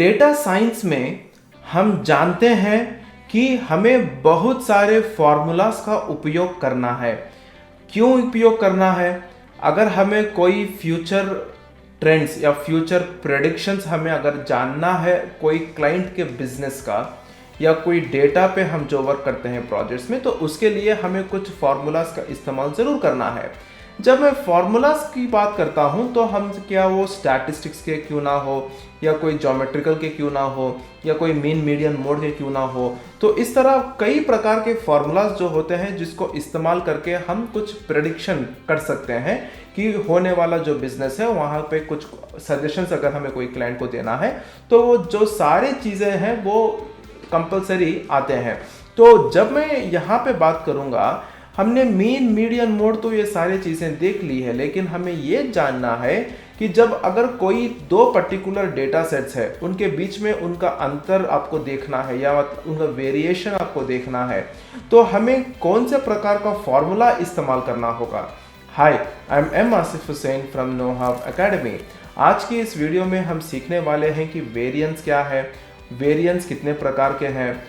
Data science में हम जानते हैं कि हमें बहुत सारे फॉर्मूलाज का उपयोग करना है। क्यों उपयोग करना है? अगर हमें कोई फ्यूचर ट्रेंड्स या फ्यूचर प्रेडिक्शंस हमें अगर जानना है कोई क्लाइंट के बिजनेस का या कोई डेटा पे हम जो वर्क करते हैं प्रोजेक्ट्स में, तो उसके लिए हमें कुछ फार्मूलाज का इस्तेमाल ज़रूर करना है। जब मैं फार्मूलाज की बात करता हूं तो हम क्या वो स्टैटिस्टिक्स के क्यों ना हो या कोई ज्योमेट्रिकल के क्यों ना हो या कोई मीन मीडियन मोड के क्यों ना हो, तो इस तरह कई प्रकार के फार्मूलाज जो होते हैं जिसको इस्तेमाल करके हम कुछ प्रेडिक्शन कर सकते हैं कि होने वाला जो बिजनेस है वहाँ पे कुछ सजेशंस अगर हमें कोई क्लाइंट को देना है तो वो जो सारी चीज़ें हैं वो कंपलसरी आते हैं। तो जब मैं यहाँ पे बात करूँगा, हमने मीन मीडियन मोड तो ये सारी चीज़ें देख ली है, लेकिन हमें ये जानना है कि जब अगर कोई दो पर्टिकुलर डेटा सेट्स है उनके बीच में उनका अंतर आपको देखना है या उनका वेरिएशन आपको देखना है, तो हमें कौन से प्रकार का फॉर्मूला इस्तेमाल करना होगा। Hi, I am am Asif Hussain from know how academy. आज की इस वीडियो में हम सीखने वाले हैं कि वेरिएंस क्या है, वेरिएंस कितने प्रकार के हैं,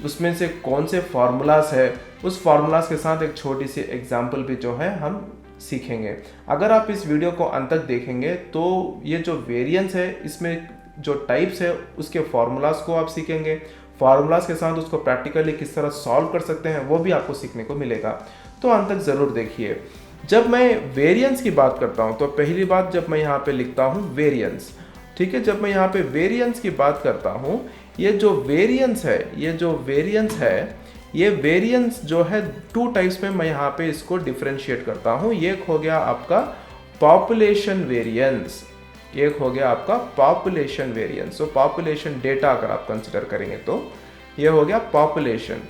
उसमें से कौन से फार्मूलाज है, उस फार्मूलाज के साथ एक छोटी सी एग्जांपल भी जो है हम सीखेंगे। अगर आप इस वीडियो को अंत तक देखेंगे तो ये जो वेरिएंस है इसमें जो टाइप्स है उसके फार्मूलाज को आप सीखेंगे। फार्मूलाज के साथ उसको प्रैक्टिकली किस तरह सॉल्व कर सकते हैं वो भी आपको सीखने को मिलेगा, तो अंत तक ज़रूर देखिए। जब मैं वेरिएंस की बात करता हूँ तो पहली बात जब मैं यहाँ पे लिखता हूँ वेरिएंस, ठीक है, जब मैं यहाँ पे वेरिएंस की बात करता हूँ, ये जो वेरिएंस है ये वेरिएंस जो है टू टाइप्स में मैं यहाँ पे इसको डिफरेंशिएट करता हूँ। एक हो गया आपका पॉपुलेशन वेरिएंस, एक हो गया आपका पॉपुलेशन वेरिएंस। तो पॉपुलेशन डेटा अगर आप कंसिडर करेंगे तो ये हो गया पॉपुलेशन।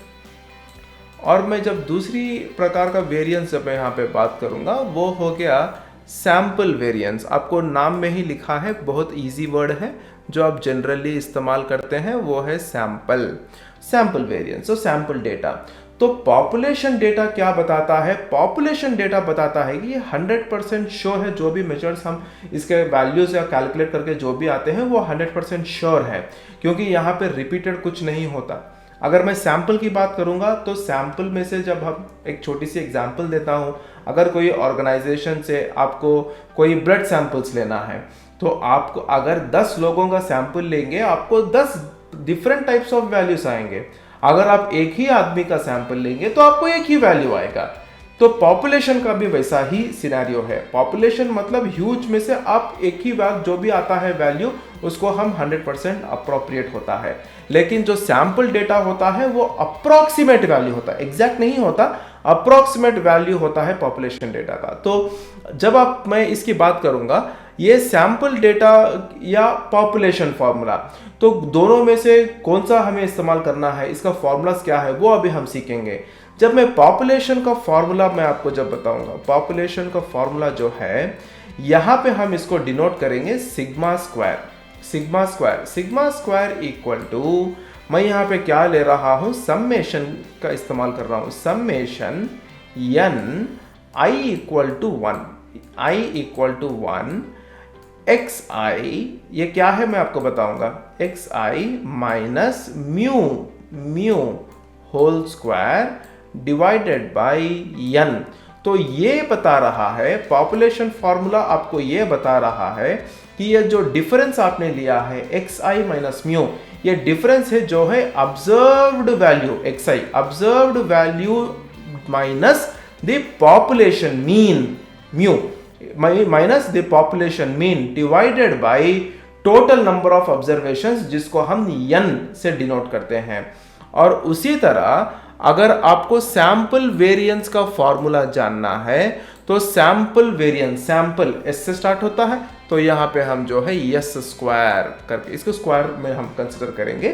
और मैं जब दूसरी प्रकार का वेरिएंस जब मैं यहाँ पे बात करूँगा वो हो गया सैम्पल वेरिएंस। आपको नाम में ही लिखा है, बहुत इजी वर्ड है जो आप जनरली इस्तेमाल करते हैं, वो है सैम्पल वेरिएंस। तो सैम्पल डेटा। तो पॉपुलेशन डेटा क्या बताता है? पॉपुलेशन डेटा बताता है कि 100% श्योर है, जो भी मेजर्स हम इसके वैल्यूज या कैलकुलेट करके जो भी आते हैं वो 100% श्योर है, क्योंकि यहाँ पे रिपीटेड कुछ नहीं होता। अगर मैं सैंपल की बात करूंगा तो सैंपल में से जब हम एक छोटी सी एग्जांपल देता हूं, अगर कोई ऑर्गेनाइजेशन से आपको कोई ब्लड सैंपल्स लेना है तो आपको अगर 10 लोगों का सैंपल लेंगे आपको 10 डिफरेंट टाइप्स ऑफ वैल्यूज आएंगे। अगर आप एक ही आदमी का सैंपल लेंगे तो आपको एक ही वैल्यू आएगा। तो पॉपुलेशन का भी वैसा ही सिनेरियो है। पॉपुलेशन मतलब ह्यूज में से आप एक ही बार जो भी आता है वैल्यू उसको हम 100% अप्रोप्रिएट होता है। लेकिन जो सैंपल डेटा होता है वो अप्रोक्सीमेट वैल्यू होता है, एग्जैक्ट नहीं होता, अप्रोक्सीमेट वैल्यू होता है पॉपुलेशन डेटा का। तो जब मैं इसकी बात करूंगा ये सैंपल डेटा या पॉपुलेशन फॉर्मूला, तो दोनों में से कौन सा हमें इस्तेमाल करना है, इसका फॉर्मूला क्या है वो अभी हम सीखेंगे। जब मैं पॉपुलेशन का फॉर्मूला मैं आपको जब बताऊंगा, पॉपुलेशन का फॉर्मूला जो है यहाँ पे हम इसको डिनोट करेंगे सिग्मा स्क्वायर इक्वल टू, मैं यहाँ पे क्या ले रहा हूँ, समेशन का इस्तेमाल कर रहा हूँ, summation n i equal to 1 xi, ये क्या है मैं आपको बताऊंगा, xi minus mu whole square divided by n। तो ये बता रहा है पॉपुलेशन फॉर्मूला, आपको ये बता रहा है कि ये जो डिफरेंस आपने लिया है xi माइनस म्यू, ये डिफरेंस है जो है observed value xi, observed value minus the population mean mu, minus the population mean divided by total number of observations, जिसको हम n से डिनोट करते हैं। और उसी तरह अगर आपको सैंपल वेरिएंस का फॉर्मूला जानना है तो सैंपल वेरिएंस, सैंपल एस से स्टार्ट होता है, तो यहाँ पे हम जो है एस स्क्वायर करके इसको स्क्वायर में हम कंसिडर करेंगे।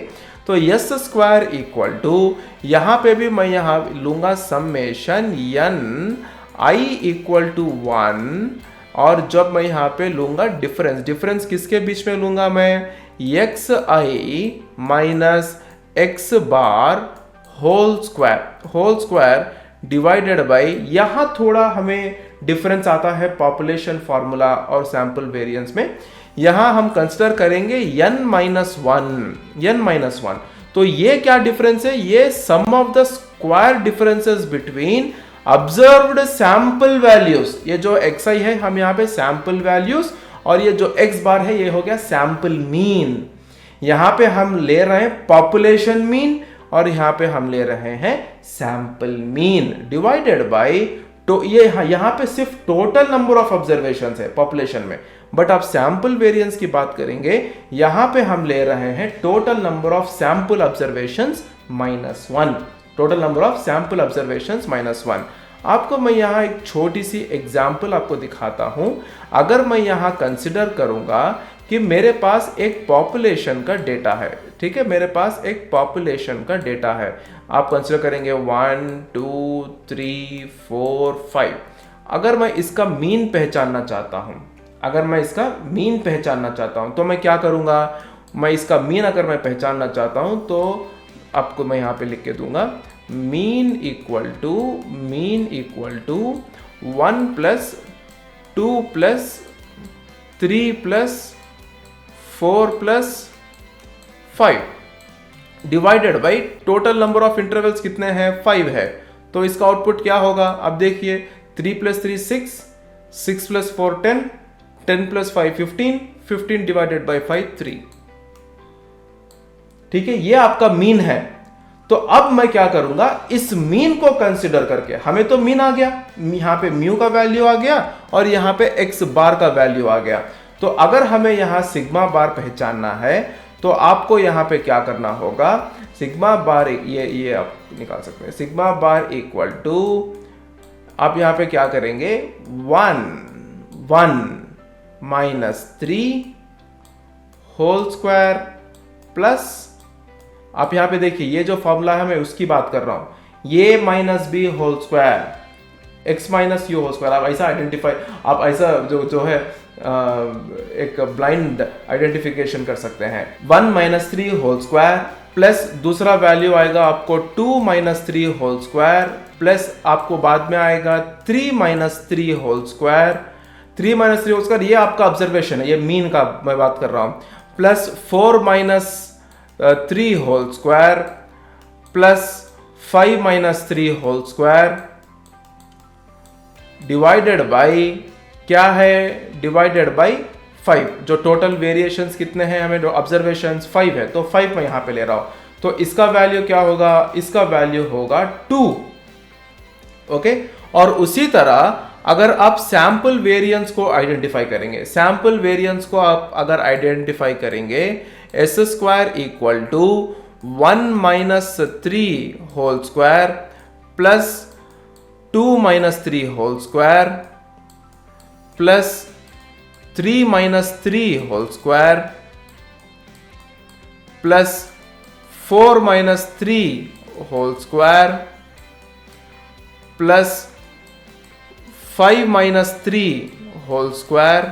तो एस स्क्वायर इक्वल टू, यहाँ पे भी मैं यहाँ लूंगा summation n i equal to 1, और जब मैं यहाँ पे लूंगा डिफरेंस किसके बीच में लूंगा मैं, xi minus x bar whole square divided by, यहाँ थोड़ा हमें डिफरेंस आता है पॉपुलेशन फार्मूला और सैंपल वेरिएंस में। यहां हम कंसिडर करेंगे n माइनस वन। तो ये क्या डिफरेंस है? ये sum of the square differences between observed sample values. ये जो xi है हम यहाँ पे सैंपल वैल्यूज, और ये जो x बार है ये हो गया सैंपल मीन। यहां पे हम ले रहे हैं पॉपुलेशन मीन और यहां पे हम ले रहे हैं सैंपल मीन डिवाइडेड बाय, तो ये यहां पे सिर्फ टोटल नंबर ऑफ ऑब्जर्वेशन है पॉपुलेशन में, बट आप सैंपल वेरिएंस की बात करेंगे यहां पे हम ले रहे हैं total number of sample observations -1। Total number of sample observations -1। आपको मैं यहां एक छोटी सी एग्जांपल आपको दिखाता हूं। अगर मैं यहां कंसिडर करूंगा कि मेरे पास एक पॉपुलेशन का डेटा है, ठीक है, मेरे पास एक पॉपुलेशन का डेटा है। आप कंसिडर करेंगे 1 2 3 4 5। अगर मैं इसका मीन पहचानना चाहता हूं, तो मैं क्या करूंगा? मैं इसका मीन अगर मैं पहचानना चाहता हूं तो आपको मैं यहां पे लिख के दूंगा, mean equal to 1 plus 2 plus 3 plus 4 plus 5 divided by total number of intervals कितने हैं? 5 है। तो इसका आउटपुट क्या होगा? अब देखिए 3 plus 3 6, 6 plus 4 10, 10 plus 5 15, 15 divided by 5 3। ठीक है, ये आपका मीन है। तो अब मैं क्या करूंगा? इस मीन को कंसिडर करके, हमें तो मीन आ गया, यहां पे म्यू का वैल्यू आ गया और यहां पे एक्स बार का वैल्यू आ गया। तो अगर हमें यहां सिग्मा बार पहचानना है तो आपको यहां पे क्या करना होगा? सिग्मा बार, ये आप निकाल सकते हैं, सिग्मा बार इक्वल टू, आप यहां पे क्या करेंगे? 1 माइनस 3 होल स्क्वायर प्लस, आप यहां पे देखिए ये जो फॉर्मूला है मैं उसकी बात कर रहा हूं, ये minus B whole square, X minus U whole square. आप ऐसा आइडेंटिफाई, आप ऐसा जो है एक ब्लाइंड आइडेंटिफिकेशन कर सकते हैं। 1 माइनस 3 होल स्क्वायर प्लस दूसरा वैल्यू आएगा आपको 2 माइनस 3 होल स्क्वायर प्लस आपको बाद में आएगा 3 minus 3 whole square. 3 minus 3 whole square ये आपका ऑब्जर्वेशन है, ये मीन का मैं बात कर रहा हूं, plus 4 minus 3 whole square plus 5 minus 3 whole square divided by क्या है? Divided by 5। जो टोटल वेरिएशंस कितने हैं हमें, ऑब्जर्वेशंस 5 है, तो 5 मैं यहां पे ले रहा हूं। तो इसका वैल्यू क्या होगा? इसका वैल्यू होगा 2। ओके, और उसी तरह अगर आप सैंपल वेरिएंस को आइडेंटिफाई करेंगे, सैंपल वेरिएंस को आप अगर आइडेंटिफाई करेंगे, S square equal to 1 minus 3 whole square plus 2 minus 3 whole square plus 3 minus 3 whole square plus 4 minus 3 whole square plus 5 minus 3 whole square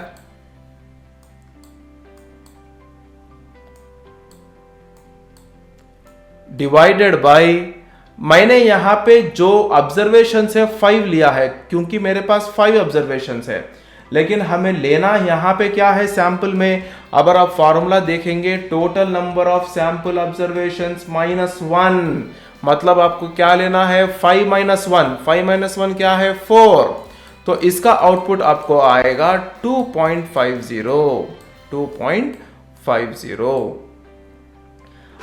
divided by, मैंने यहां पे जो ऑब्जर्वेशन है 5 लिया है क्योंकि मेरे पास 5 ऑब्जर्वेशन है, लेकिन हमें लेना यहां पे क्या है? सैंपल में अगर आप फॉर्मूला देखेंगे, total number of sample observations -1, मतलब आपको क्या लेना है? 5 माइनस 1। 5 माइनस 1 क्या है? 4। तो इसका आउटपुट आपको आएगा 2.50।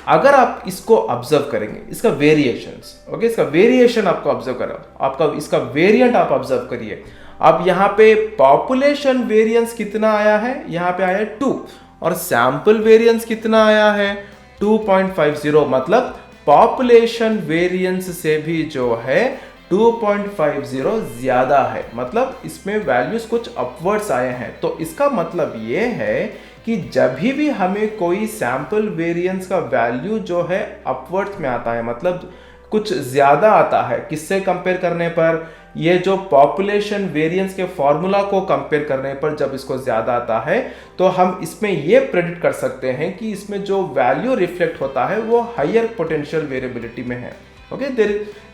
अगर आप इसको ऑब्जर्व करेंगे, इसका वेरिएशंस, ओके, इसका वेरिएशन आपको ऑब्जर्व करो, आपका इसका वेरिएंट आप ऑब्जर्व करिए। अब यहां पे पॉपुलेशन वेरिएंस कितना आया है? यहां पे आया है 2, और सैंपल वेरिएंस कितना आया है? 2.50। मतलब पॉपुलेशन वेरिएंस से भी जो है 2.50 ज्यादा है, मतलब इसमें वैल्यूज कुछ अपवर्ड्स आए हैं। तो इसका मतलब ये है कि जब भी हमें कोई सैंपल वेरिएंस का वैल्यू जो है अपवर्ड्स में आता है, मतलब कुछ ज्यादा आता है, किससे कंपेयर करने पर? ये जो पॉपुलेशन वेरिएंस के फॉर्मूला को कंपेयर करने पर जब इसको ज्यादा आता है तो हम इसमें ये प्रेडिक्ट कर सकते हैं कि इसमें जो वैल्यू रिफ्लेक्ट होता है वो हायर पोटेंशियल वेरिएबिलिटी में है। ओके,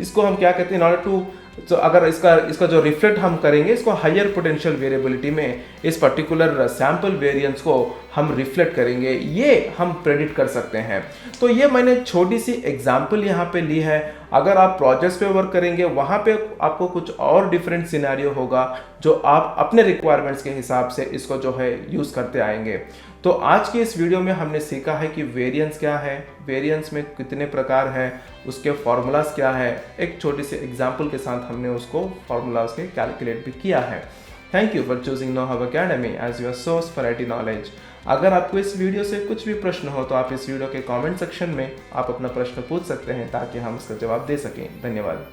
इसको हम क्या कहते हैं? इन ऑर्डर टू तो अगर इसका जो रिफ्लेक्ट हम करेंगे, इसको हायर पोटेंशियल वेरिएबिलिटी में इस पर्टिकुलर सैंपल वेरिएंस को हम रिफ्लेक्ट करेंगे, ये हम प्रेडिक्ट कर सकते हैं। तो ये मैंने छोटी सी एग्जांपल यहाँ पे ली है। अगर आप प्रोजेक्ट्स पे वर्क करेंगे, वहाँ पे आपको कुछ और डिफरेंट सिनेरियो होगा जो आप अपने रिक्वायरमेंट्स के हिसाब से इसको जो है यूज़ करते आएंगे। तो आज की इस वीडियो में हमने सीखा है कि वेरिएंस क्या है, वेरिएंस में कितने प्रकार है, उसके फॉर्मूलाज क्या है। एक छोटी सी एग्जांपल के साथ हमने उसको फॉर्मूलाज के कैलकुलेट भी किया है। Thank you for choosing Know How Academy as your source for IT knowledge. अगर आपको इस वीडियो से कुछ भी प्रश्न हो तो आप इस वीडियो के कमेंट सेक्शन में आप अपना प्रश्न पूछ सकते हैं ताकि हम इसका जवाब दे सकें। धन्यवाद।